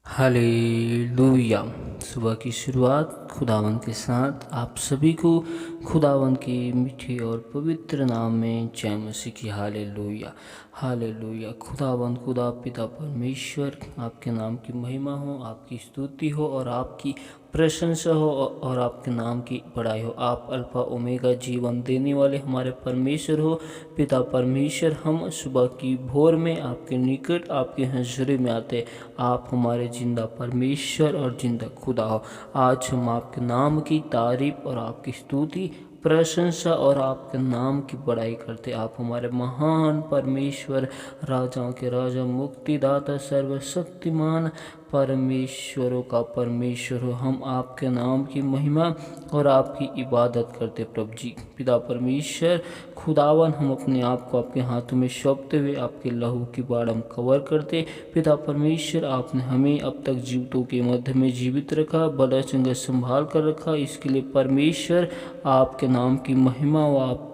Hallelujah. सुबह की शुरुआत खुदावंद के साथ आप सभी को खुदावंद के मीठे और पवित्र नाम में जय मसीह की। Hallelujah hallelujah. खुदावंद खुदा पिता परमेश्वर, आपके नाम की महिमा हो, आपकी स्तुति हो और आपकी प्रशंसा हो और आपके नाम की बड़ाई हो। आप अल्फा ओमेगा, जीवन देने वाले हमारे परमेश्वर हो। पिता परमेश्वर, हम सुबह की भोर में आपके निकट, आपके हज़ूरी में आते। आप हमारे जिंदा परमेश्वर और जिंदा खुदा हो। आज हम आपके नाम की तारीफ और आपकी स्तुति, प्रशंसा और आपके नाम की बड़ाई करते। आप हमारे महान परमेश्वर, राजाओं के राजा, मुक्तिदाता, सर्वशक्तिमान परमेश्वरों का परमेश्वर हो। हम आपके नाम की महिमा और आपकी इबादत करते प्रभु जी। पिता परमेश्वर खुदावन, हम अपने आप को आपके हाथों में सौंपते हुए आपके लहू की बाढ़ हम कवर करते। पिता परमेश्वर, आपने हमें अब तक जीवितों के मध्य में जीवित रखा, बड़ा चंगा संभाल कर रखा। इसके लिए परमेश्वर आपके नाम की महिमा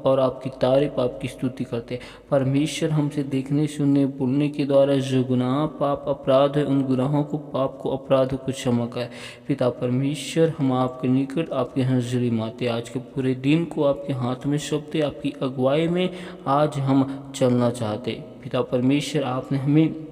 और आपकी तारीफ, आपकी स्तुति करते। परमेश्वर, हमसे देखने, सुनने, बोलने के द्वारा जो गुनाह, पाप, अपराध है, उन गुनाहों को, पाप को, अपराधों को क्षमा कर। पिता परमेश्वर, हम आपके निकट, आपके हज़ूरी में आते। आज के पूरे दिन को आपके हाथ में सौंपते। आपकी अगुवाई में आज हम चलना चाहते। पिता परमेश्वर, आपने हमें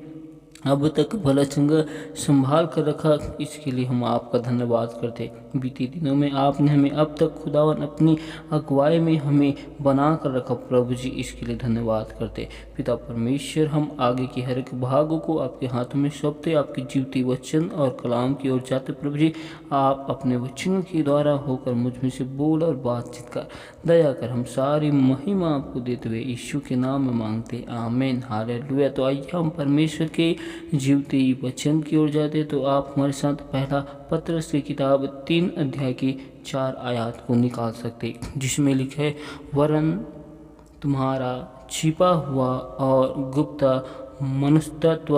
अब तक भला चंगा संभाल कर रखा, इसके लिए हम आपका धन्यवाद करते। बीते दिनों में आपने हमें अब तक खुदावन अपनी अगुवाई में हमें बना कर रखा प्रभु जी, इसके लिए धन्यवाद करते। पिता परमेश्वर, हम आगे के हर एक भागों को आपके हाथों में सौंपते। आपके जीवती वचन और कलाम की ओर जाते प्रभु जी। आप अपने वचन के द्वारा होकर मुझ में से बोल और बातचीत कर, दया कर। हम सारी महिमा आपको देते हुए यीशु के नाम में मांगते, आमीन। हालेलुया। तो आइए हम परमेश्वर के जीवते वचन की ओर जाते। तो आप हमारे साथ पहला पत्रस की किताब 3 अध्याय की 4 आयत को निकाल सकते, जिसमें लिखे, वरन तुम्हारा छिपा हुआ और गुप्त मनुष्यत्व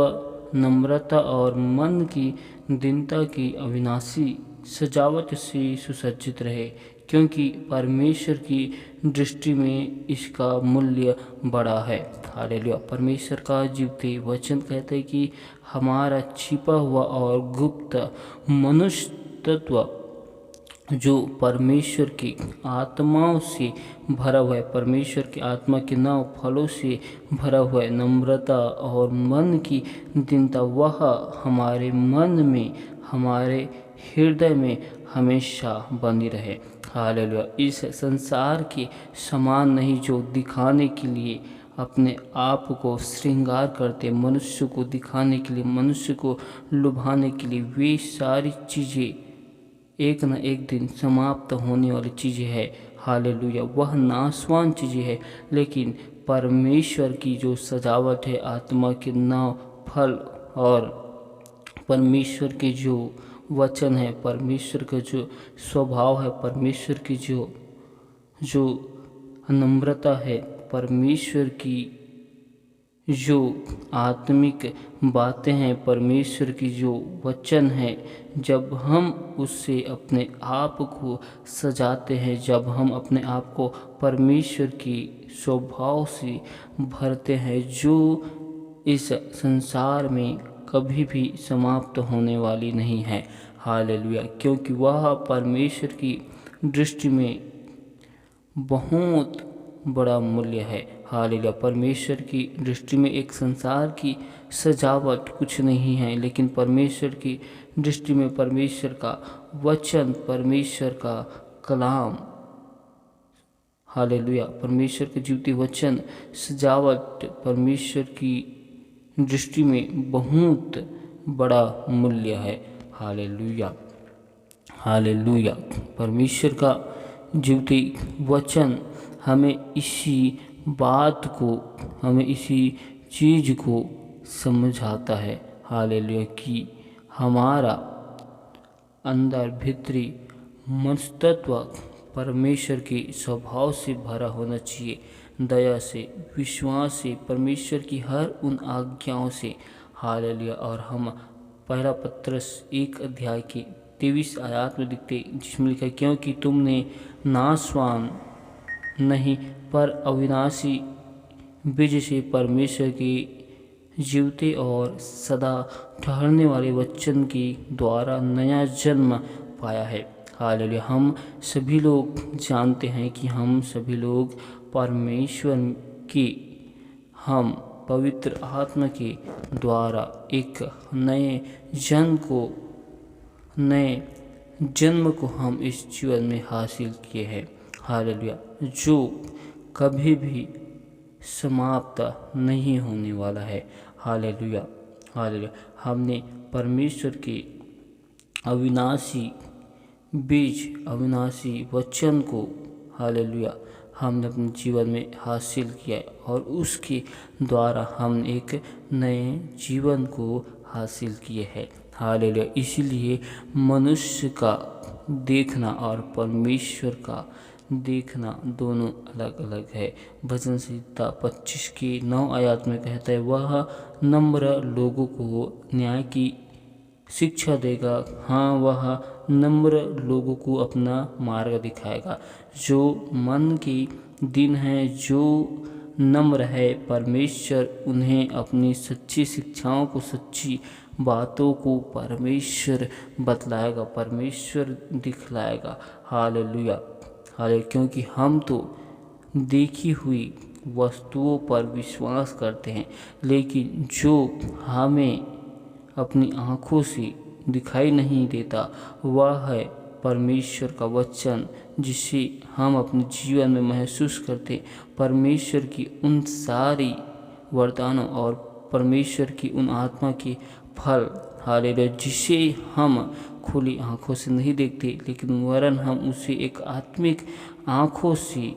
नम्रता और मन की दीनता की अविनाशी सजावट से सुसज्जित रहे, क्योंकि परमेश्वर की दृष्टि में इसका मूल्य बड़ा है। हालेलुया। परमेश्वर का जीवते वचन कहते हैं कि हमारा छिपा हुआ और गुप्त मनुष्य तत्व जो परमेश्वर की आत्माओं से भरा हुआ है, परमेश्वर की आत्मा के 9 फलों से भरा हुआ है, नम्रता और मन की दीनता, वह हमारे मन में, हमारे हृदय में हमेशा बनी रहे। हालेलुया। इस संसार के समान नहीं, जो दिखाने के लिए अपने आप को श्रृंगार करते, मनुष्य को दिखाने के लिए, मनुष्य को लुभाने के लिए, वे सारी चीज़ें एक न एक दिन समाप्त होने वाली चीज़ें हैं। हालेलुया। वह नाशवान चीज़ें हैं, लेकिन परमेश्वर की जो सजावट है, आत्मा के 9 फल और परमेश्वर के जो वचन है, परमेश्वर का जो स्वभाव है, परमेश्वर की जो नम्रता है, परमेश्वर की जो आत्मिक बातें हैं, परमेश्वर की जो वचन है, जब हम उससे अपने आप को सजाते हैं, जब हम अपने आप को परमेश्वर की स्वभाव से भरते हैं, जो इस संसार में कभी भी समाप्त होने वाली नहीं है। हालेलुया। क्योंकि वह परमेश्वर की दृष्टि में बहुत बड़ा मूल्य है। हालेलुया। परमेश्वर की दृष्टि में एक संसार की सजावट कुछ नहीं है, लेकिन परमेश्वर की दृष्टि में परमेश्वर का वचन, परमेश्वर का कलाम, हालेलुया, परमेश्वर के जीवते वचन, सजावट परमेश्वर की दृष्टि में बहुत बड़ा मूल्य है। Hallelujah hallelujah. परमेश्वर का जीवते वचन हमें इसी बात को, हमें इसी चीज़ को समझाता है। हालेलुया। कि हमारा अंदर भीतरी मनस्तत्व परमेश्वर के स्वभाव से भरा होना चाहिए, दया से, विश्वास से, परमेश्वर की हर उन आज्ञाओं से। हालेलुया। और हम पहला पत्रस 1 अध्याय की 23 आयत में दिखते, जिसमें लिखा है, क्योंकि तुमने नाशवान नहीं पर अविनाशी बीज से परमेश्वर की जीवते और सदा ठहरने वाले वचन के द्वारा नया जन्म पाया है। हालेलुया। हम सभी लोग जानते हैं कि हम सभी लोग परमेश्वर की हम पवित्र आत्मा के द्वारा एक नए जन्म को हम इस जीवन में हासिल किए हैं। हालेलुया। जो कभी भी समाप्त नहीं होने वाला है। हालेलुया। हालेलुया। हमने परमेश्वर के अविनाशी अविनाशी वचन को, हालेलुया, हमने अपने जीवन में हासिल किया और उसके द्वारा हम एक नए जीवन को हासिल किए हैं। हालेलुया। इसीलिए मनुष्य का देखना और परमेश्वर का देखना दोनों अलग अलग है। भजन संहिता 25 की 9 आयत में कहता है, वह नम्र लोगों को न्याय की शिक्षा देगा। हाँ, वह नम्र लोगों को अपना मार्ग दिखाएगा। जो मन के दिन है, जो नम्र है, परमेश्वर उन्हें अपनी सच्ची शिक्षाओं को, सच्ची बातों को परमेश्वर बतलाएगा, परमेश्वर दिखलाएगा। हालेलुया। हालेलुया। क्योंकि हम तो देखी हुई वस्तुओं पर विश्वास करते हैं, लेकिन जो हमें अपनी आँखों से दिखाई नहीं देता वह है परमेश्वर का वचन, जिसे हम अपने जीवन में महसूस करते। परमेश्वर की उन सारी वरदानों और परमेश्वर की उन आत्मा के फल, हालेलुया, जिसे हम खुली आँखों से नहीं देखते, लेकिन वरन हम उसे एक आत्मिक आँखों से,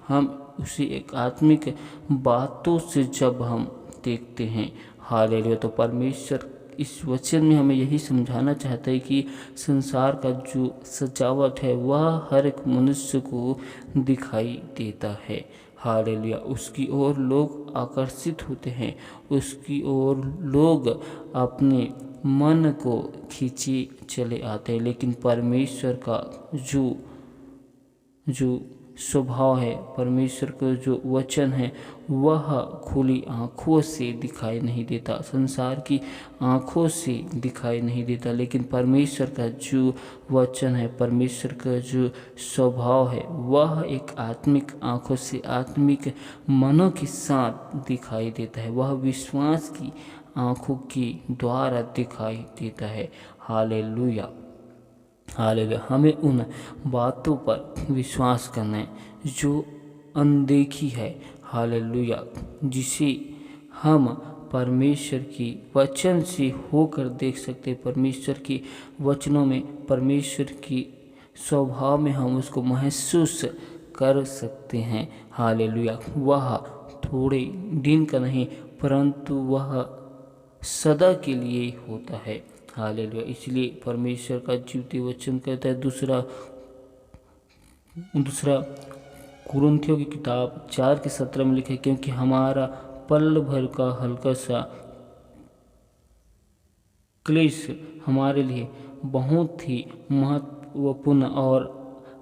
हम उसे एक आत्मिक बातों से जब हम देखते हैं। हालेलुया। तो परमेश्वर इस वचन में हमें यही समझाना चाहता है कि संसार का जो सजावट है वह हर एक मनुष्य को दिखाई देता है। हालेलुया। उसकी ओर लोग आकर्षित होते हैं, उसकी ओर लोग अपने मन को खींचे चले आते हैं, लेकिन परमेश्वर का जो स्वभाव है, परमेश्वर का जो वचन है, वह खुली आँखों से दिखाई नहीं देता, संसार की आँखों से दिखाई नहीं देता, लेकिन परमेश्वर का जो वचन है, परमेश्वर का जो स्वभाव है, वह एक आत्मिक आँखों से, आत्मिक मनों के साथ दिखाई देता है। वह विश्वास की आँखों के द्वारा दिखाई देता है। हालेलुया। हालेलुया। हमें उन बातों पर विश्वास करना है जो अनदेखी है। हालेलुया। जिसे हम परमेश्वर की वचन से होकर देख सकते, परमेश्वर के वचनों में, परमेश्वर की स्वभाव में हम उसको महसूस कर सकते हैं। हालेलुया। वह थोड़े दिन का नहीं, परंतु वह सदा के लिए होता है। हालेलुया। इसलिए परमेश्वर का जीवते वचन कहता है, दूसरा कुरिन्थियों की किताब 4:17 में लिखा है, क्योंकि हमारा पल भर का हल्का सा क्लेश हमारे लिए बहुत ही महत्वपूर्ण और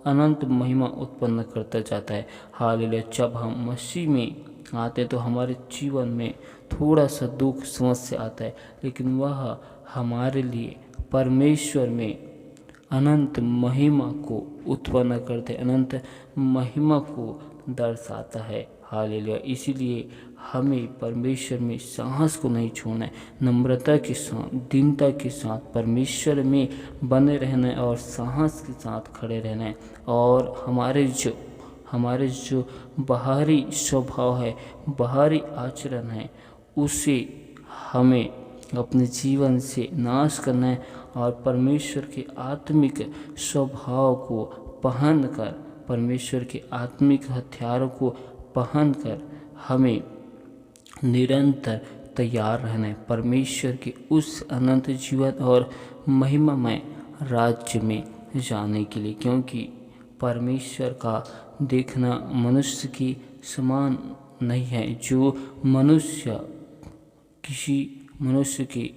अनंत महिमा उत्पन्न करता जाता है। हालेलुया। जब हम मसीह में आते हैं तो हमारे जीवन में थोड़ा सा दुख समस्या आता है, लेकिन वह हमारे लिए परमेश्वर में अनंत महिमा को उत्पन्न करते, अनंत महिमा को दर्शाता है। हालेलुया। इसीलिए हमें परमेश्वर में साहस को नहीं छोड़ना है, नम्रता के साथ, दीनता के साथ परमेश्वर में बने रहना है और साहस के साथ खड़े रहना है। और हमारे जो बाहरी स्वभाव है, बाहरी आचरण है, उसे हमें अपने जीवन से नाश करना है और परमेश्वर के आत्मिक स्वभाव को पहनकर, परमेश्वर के आत्मिक हथियारों को पहनकर हमें निरंतर तैयार रहना है परमेश्वर के उस अनंत जीवन और महिमामय राज्य में जाने के लिए। क्योंकि परमेश्वर का देखना मनुष्य की समान नहीं है। जो मनुष्य किसी मनुष्य के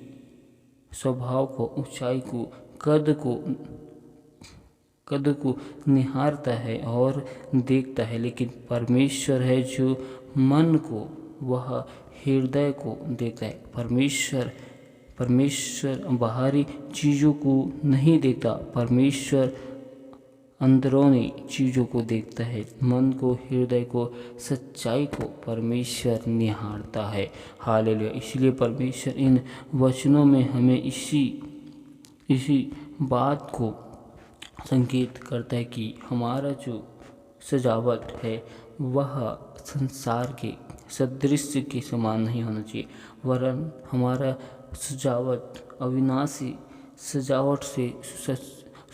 स्वभाव को, ऊंचाई को, कद को निहारता है और देखता है, लेकिन परमेश्वर है जो मन को वह हृदय को देखता है। परमेश्वर बाहरी चीज़ों को नहीं देखता, परमेश्वर अंदरूनी चीज़ों को देखता है। मन को, हृदय को, सच्चाई को परमेश्वर निहारता है। हालेलुया। इसलिए परमेश्वर इन वचनों में हमें इसी बात को संकेत करता है कि हमारा जो सजावट है वह संसार के सदृश्य के समान नहीं होना चाहिए, वरन हमारा सजावट अविनाशी सजावट से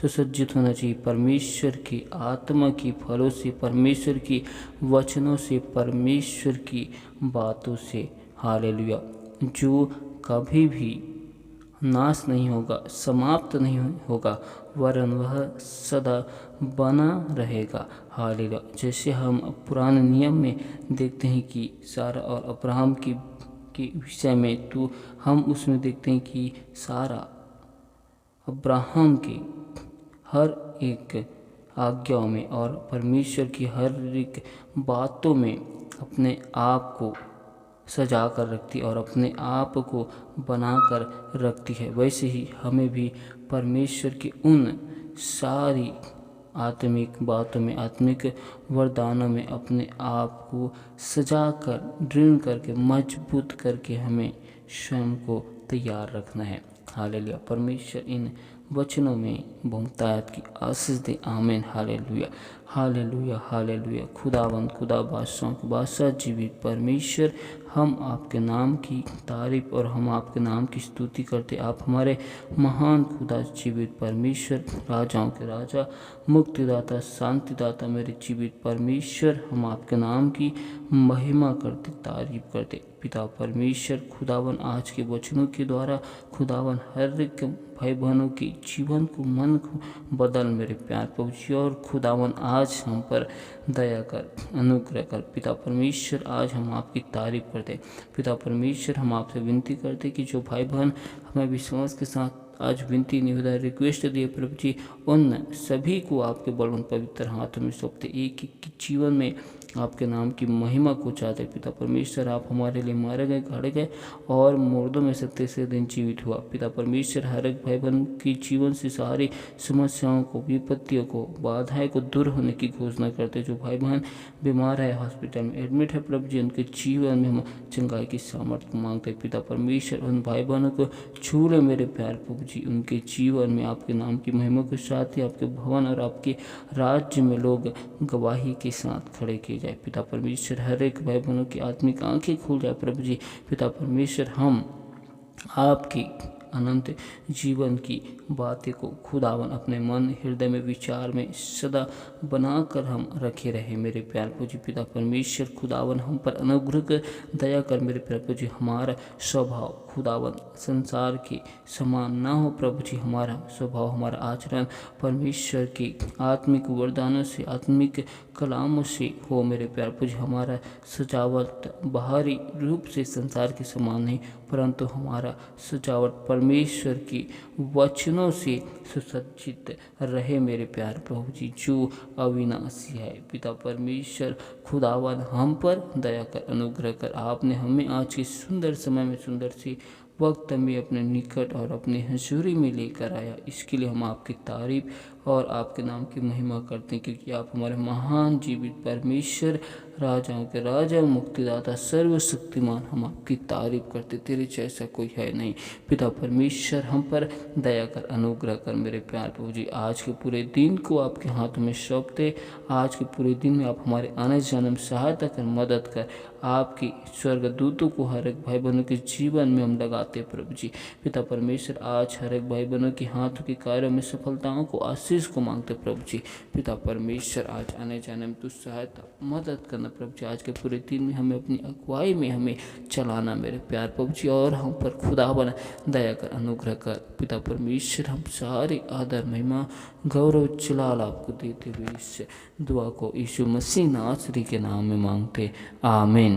सुसज्जित होना चाहिए। परमेश्वर की आत्मा की फलों से, परमेश्वर की वचनों से, परमेश्वर की बातों से। हालेलुया। जो कभी भी नाश नहीं होगा, समाप्त नहीं होगा, वरन वह सदा बना रहेगा। हालेलुया। जैसे हम पुराने नियम में देखते हैं कि सारा और अब्राहम के विषय में, तो हम उसमें देखते हैं कि सारा अब्राहम के हर एक आज्ञाओं में और परमेश्वर की हर एक बातों में अपने आप को सजा कर रखती और अपने आप को बना कर रखती है। वैसे ही हमें भी परमेश्वर की उन सारी आत्मिक बातों में, आत्मिक वरदानों में अपने आप को सजा कर, दृढ़ करके, मजबूत करके हमें स्वयं को तैयार रखना है। हालेलुया। परमेश्वर इन वचनों में बहुतायत की आशीष दे। आमीन। हालेलुया। हालेलुया। हालेलुया। खुदावंद, खुदा बादशाहों के बादशाह, जीवित परमेश्वर, हम आपके नाम की तारीफ और हम आपके नाम की स्तुति करते। आप हमारे महान खुदा, जीवित परमेश्वर, राजाओं के राजा, मुक्तिदाता, शांतिदाता, मेरे जीवित परमेश्वर, हम आपके नाम की महिमा करते, तारीफ करते। पिता परमेश्वर, खुदावन आज के वचनों के द्वारा खुदावन हर एक भाई बहनों के जीवन को, मन को बदल मेरे प्यार पहुँची और खुदावन आज हम पर दया कर, अनुग्रह कर। पिता परमेश्वर, आज हम आपकी तारीफ करते। पिता परमेश्वर, हम आपसे विनती करते कि जो भाई बहन हमें विश्वास के साथ आज विनती, निवेदन, रिक्वेस्ट दिए प्रभु जी, उन सभी को आपके बलवंत पवित्र हाथों में सौंपते। एक एक जीवन में आपके नाम की महिमा को चाहते। पिता परमेश्वर, आप हमारे लिए मारे गए, गाड़े गए और मुर्दों में से तीसरे दिन जीवित हुआ। पिता परमेश्वर, हर एक भाई बहन की जीवन से सारी समस्याओं को, विपत्तियों को, बाधाएं को दूर होने की घोषणा करते। जो भाई बहन बीमार है, हॉस्पिटल में एडमिट है प्रभु जी, उनके जीवन में हम चंगाई की सामर्थ्य मांगते। पिता परमेश्वर, उन भाई बहनों को छू ले मेरे प्यार प्रभु जी, उनके जीवन में आपके नाम की महिमा के साथ ही आपके भवन और आपके राज्य में लोग गवाही के साथ खड़े किए जाए। पिता परमेश्वर, हर एक भाई बहनों की आत्मिक आंखें खुल जाए प्रभु जी। पिता परमेश्वर, हम आपकी अनंत जीवन की बातें को खुदावन अपने मन, हृदय में, विचार में सदा बनाकर हम रखे रहे मेरे प्यार प्रभु जी। पिता परमेश्वर, खुदावन हम पर अनुग्रह कर, दया कर मेरे प्यार प्रभु जी। हमारा स्वभाव खुदावन संसार के समान ना हो प्रभु जी। हमारा स्वभाव, हमारा आचरण परमेश्वर के आत्मिक वरदानों से, आत्मिक कलामों से हो मेरे प्यार प्रभु जी। हमारा सजावट बाहरी रूप से संसार के समान नहीं, परंतु हमारा सजावट परमेश्वर की वचनों से सुसज्जित रहे मेरे प्यार प्रभु जी, जो अविनाशी है। पिता परमेश्वर, खुदावन हम पर दया कर, अनुग्रह कर। आपने हमें आज के सुंदर समय में, सुंदर से वक्त में अपने निकट और अपने हजूरी में लेकर आया। इसके लिए हम आपकी तारीफ और आपके नाम की महिमा करते हैं, क्योंकि आप हमारे महान जीवित परमेश्वर, राजाओं के राजा, मुक्तिदाता, सर्वशक्तिमान, हम आपकी तारीफ करते। तेरे जैसा कोई है नहीं। पिता परमेश्वर, हम पर दया कर, अनुग्रह कर मेरे प्यार प्रभु जी। आज के पूरे दिन को आपके हाथों में सौंपते। आज के पूरे दिन में आप हमारे आने जाने में सहायता कर, मदद कर। आपकी स्वर्गदूतों को हर एक भाई बहनों के जीवन में हम लगाते प्रभु जी। पिता परमेश्वर, आज हर एक भाई बहनों के हाथों के कार्यों में सफलताओं को, आशीष को मांगते प्रभु जी। पिता परमेश्वर, आज आने जाने में तू सहायता, मदद करना प्रभु जी। आज के पूरे दिन में हमें अपनी अगुवाई में हमें चलाना मेरे प्यार प्रभु जी, और हम पर खुदा बना दया कर, अनुग्रह कर। पिता परमेश्वर, हम सारे आदर, महिमा, गौरव, जलाल आपको देते हुए इस दुआ को यीशु मसीह नासरी के नाम में मांगते। आमीन।